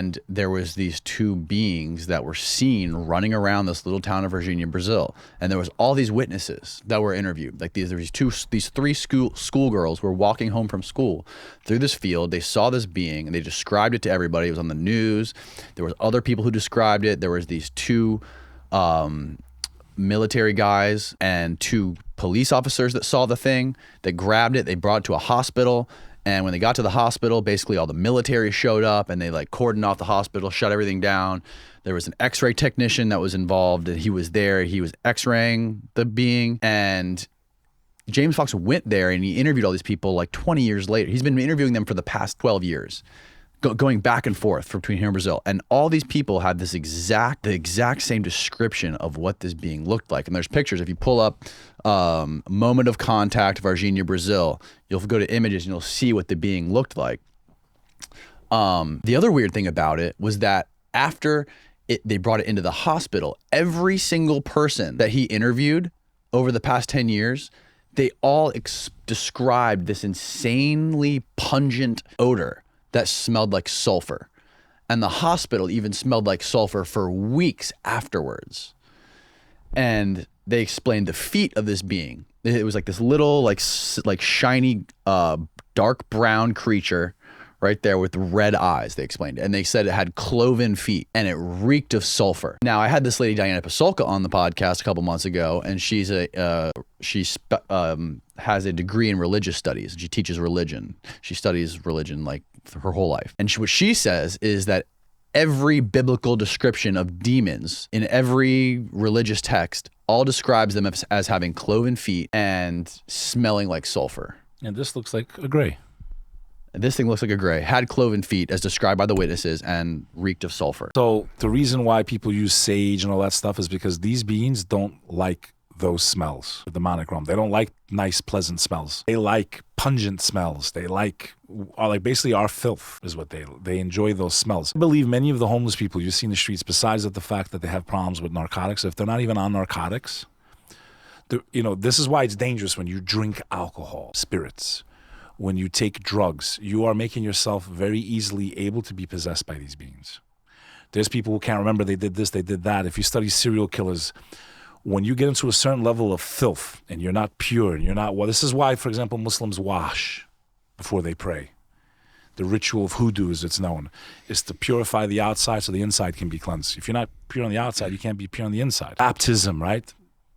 And there was these two beings that were seen running around this little town of Varginha, Brazil. And there was all these witnesses that were interviewed. Like these three schoolgirls were walking home from school through this field. They saw this being and they described it to everybody. It was on the news. There was other people who described it. There was these two military guys and two police officers that saw the thing. They grabbed it. They brought it to a hospital. And when they got to the hospital, basically all the military showed up and they like cordoned off the hospital, shut everything down. There was an x-ray technician that was involved and he was there. He was x-raying the being. And James Fox went there and he interviewed all these people like 20 years later. He's been interviewing them for the past 12 years, going back and forth between here and Brazil. And all these people had the exact same description of what this being looked like. And there's pictures. If you pull up moment of contact, Varginha, Brazil, you'll go to images and you'll see what the being looked like. The other weird thing about it was that after they brought it into the hospital, every single person that he interviewed over the past 10 years, they all described this insanely pungent odor that smelled like sulfur. And the hospital even smelled like sulfur for weeks afterwards. And they explained the feet of this being. It was like this little, like shiny, dark brown creature right there with red eyes, they explained it. And they said it had cloven feet and it reeked of sulfur. Now, I had this lady, Diana Pasolka, on the podcast a couple months ago, and she has a degree in religious studies. She teaches religion. She studies religion like for her whole life. And what she says is that every biblical description of demons in every religious text all describes them as having cloven feet and smelling like sulfur. And this looks like a gray. And this thing looks like a gray, had cloven feet as described by the witnesses and reeked of sulfur. So the reason why people use sage and all that stuff is because these beings don't like those smells, the demonic realm. They don't like nice, pleasant smells. They like pungent smells. They like basically our filth is what they enjoy those smells. I believe many of the homeless people you see in the streets, besides the fact that they have problems with narcotics, if they're not even on narcotics, this is why it's dangerous when you drink alcohol, spirits. When you take drugs, you are making yourself very easily able to be possessed by these beings. There's people who can't remember they did this, they did that. If you study serial killers, when you get into a certain level of filth and you're not pure and you're not, this is why, for example, Muslims wash before they pray. The ritual of hoodoo, as it's known, is to purify the outside so the inside can be cleansed. If you're not pure on the outside, you can't be pure on the inside. Baptism, right?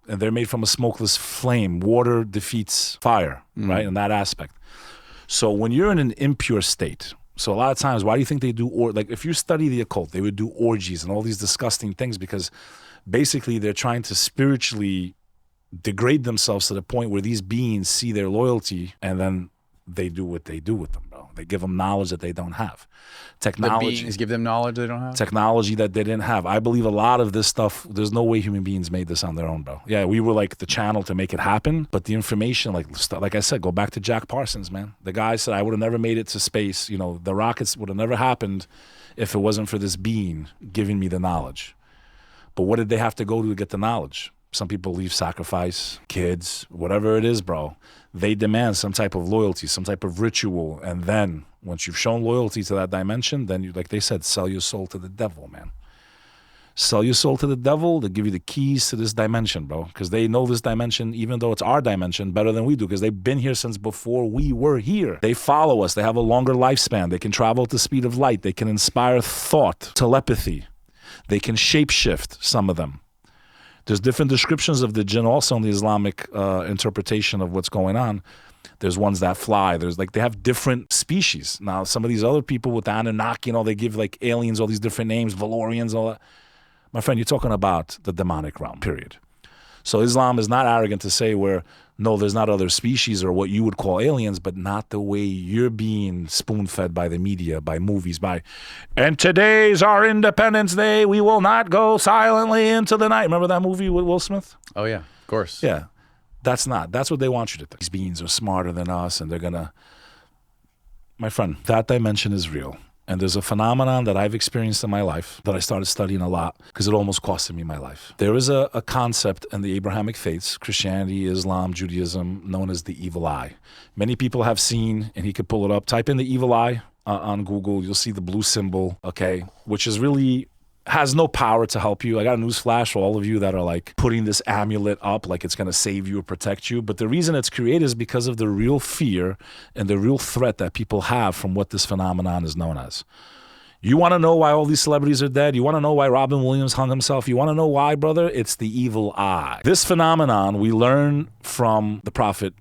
And they're made from a smokeless flame. Water defeats fire, right? In that aspect. So when you're in an impure state, so a lot of times, why do you think they do, if you study the occult, they would do orgies and all these disgusting things because basically they're trying to spiritually degrade themselves to the point where these beings see their loyalty and then they do what they do with them, bro. They give them knowledge that they don't have. Technology. The beings give them knowledge they don't have? Technology that they didn't have. I believe a lot of this stuff, there's no way human beings made this on their own, bro. Yeah, we were like the channel to make it happen, but the information, like I said, go back to Jack Parsons, man. The guy said, I would have never made it to space. The rockets would have never happened if it wasn't for this being giving me the knowledge. But what did they have to go to get the knowledge? Some people leave sacrifice, kids, whatever it is, bro. They demand some type of loyalty, some type of ritual. And then once you've shown loyalty to that dimension, then you, like they said, sell your soul to the devil, man. Sell your soul to the devil. They give you the keys to this dimension, bro. Because they know this dimension, even though it's our dimension, better than we do. Because they've been here since before we were here. They follow us. They have a longer lifespan. They can travel at the speed of light. They can inspire thought, telepathy. They can shapeshift, some of them. There's different descriptions of the jinn also in the Islamic interpretation of what's going on. There's ones that fly. They have different species. Now, some of these other people with the Anunnaki, they give like aliens all these different names, Valorians, all that. My friend, you're talking about the demonic realm, period. So Islam is not arrogant to say no, there's not other species or what you would call aliens, but not the way you're being spoon-fed by the media, by movies, and today's our Independence Day, we will not go silently into the night. Remember that movie with Will Smith? Oh, yeah, of course. Yeah, that's what they want you to think. These beings are smarter than us, and they're going to... My friend, that dimension is real. And there's a phenomenon that I've experienced in my life that I started studying a lot because it almost costed me my life. There is a concept in the Abrahamic faiths, Christianity, Islam, Judaism, known as the evil eye. Many people have seen, and he could pull it up, type in the evil eye on Google, you'll see the blue symbol, okay, which is really has no power to help you. I got a news flash for all of you that are like putting this amulet up like it's going to save you or protect you. But the reason it's created is because of the real fear and the real threat that people have from what this phenomenon is known as. You want to know why all these celebrities are dead? You want to know why Robin Williams hung himself? You want to know why, brother? It's the evil eye. This phenomenon we learn from the prophet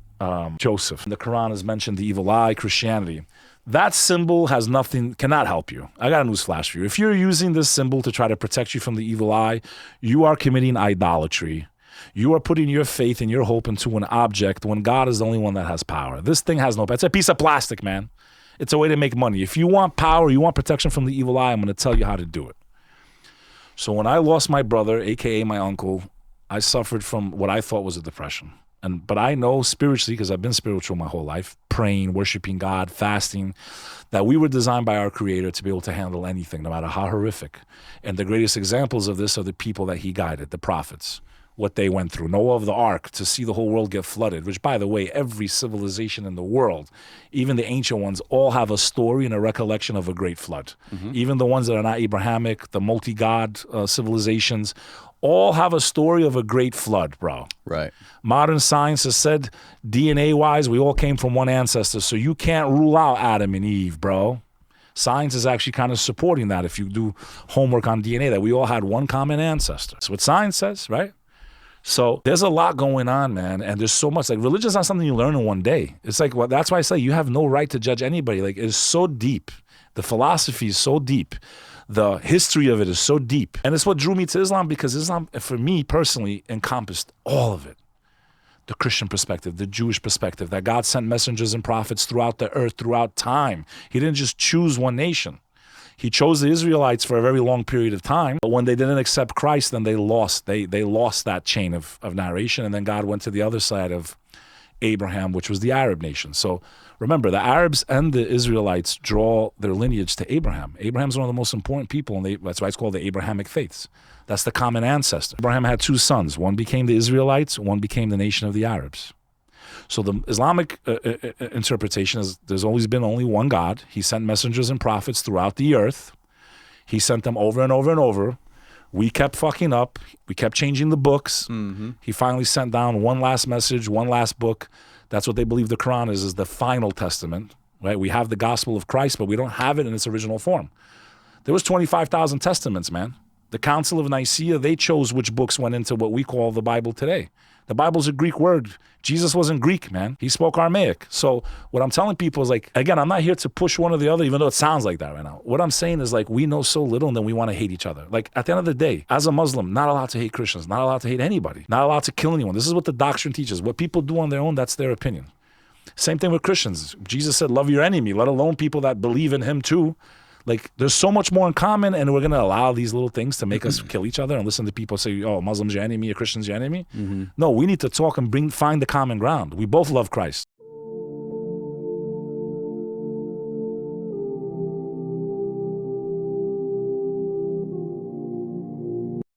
Joseph. The Quran has mentioned the evil eye, Christianity. That symbol has nothing, cannot help you. I got a news flash for you. If you're using this symbol to try to protect you from the evil eye, you are committing idolatry. You are putting your faith and your hope into an object when God is the only one that has power. This thing has no power. It's a piece of plastic, man. It's a way to make money. If you want power, you want protection from the evil eye, I'm going to tell you how to do it. So when I lost my brother, AKA my uncle, I suffered from what I thought was a depression. But I know spiritually, because I've been spiritual my whole life, praying, worshiping God, fasting, that we were designed by our Creator to be able to handle anything, no matter how horrific. And the greatest examples of this are the people that He guided, the prophets, what they went through. Noah of the ark, to see the whole world get flooded, which, by the way, every civilization in the world, even the ancient ones, all have a story and a recollection of a great flood. Mm-hmm. Even the ones that are not Abrahamic, the multi-god civilizations, all have a story of a great flood, bro. Right. Modern science has said, DNA-wise, we all came from one ancestor, so you can't rule out Adam and Eve, bro. Science is actually kind of supporting that if you do homework on DNA, that we all had one common ancestor. That's what science says, right? So there's a lot going on, man, and there's so much. Like, religion is not something you learn in one day. It's like, well, that's why I say you have no right to judge anybody. Like, it's so deep. The philosophy is so deep. The history of it is so deep. And it's what drew me to Islam, because Islam, for me personally, encompassed all of it. The Christian perspective, the Jewish perspective, that God sent messengers and prophets throughout the earth, throughout time. He didn't just choose one nation. He chose the Israelites for a very long period of time. But when they didn't accept Christ, then they lost that chain of narration. And then God went to the other side of Abraham, which was the Arab nation. So remember, the Arabs and the Israelites draw their lineage to Abraham. Abraham's one of the most important people, and that's why it's called the Abrahamic faiths. That's the common ancestor. Abraham had two sons. One became the Israelites, one became the nation of the Arabs. So the Islamic interpretation is there's always been only one God. He sent messengers and prophets throughout the earth. He sent them over and over and over. We kept fucking up. We kept changing the books. Mm-hmm. He finally sent down one last message, one last book. That's what they believe the Quran is the final testament, right? We have the gospel of Christ, but we don't have it in its original form. There was 25,000 testaments, man. The Council of Nicaea, they chose which books went into what we call the Bible today. The Bible's a Greek word. Jesus wasn't Greek, man. He spoke Aramaic. So what I'm telling people is, like, again, I'm not here to push one or the other, even though it sounds like that right now. What I'm saying is, like, we know so little and then we want to hate each other. Like, at the end of the day, as a Muslim, not allowed to hate Christians, not allowed to hate anybody, not allowed to kill anyone. This is what the doctrine teaches. What people do on their own, that's their opinion. Same thing with Christians. Jesus said, love your enemy, let alone people that believe in him too. Like, there's so much more in common, and we're going to allow these little things to make us kill each other and listen to people say, oh, Muslim's your enemy, a Christian's your enemy. Mm-hmm. No, we need to talk and find the common ground. We both love Christ.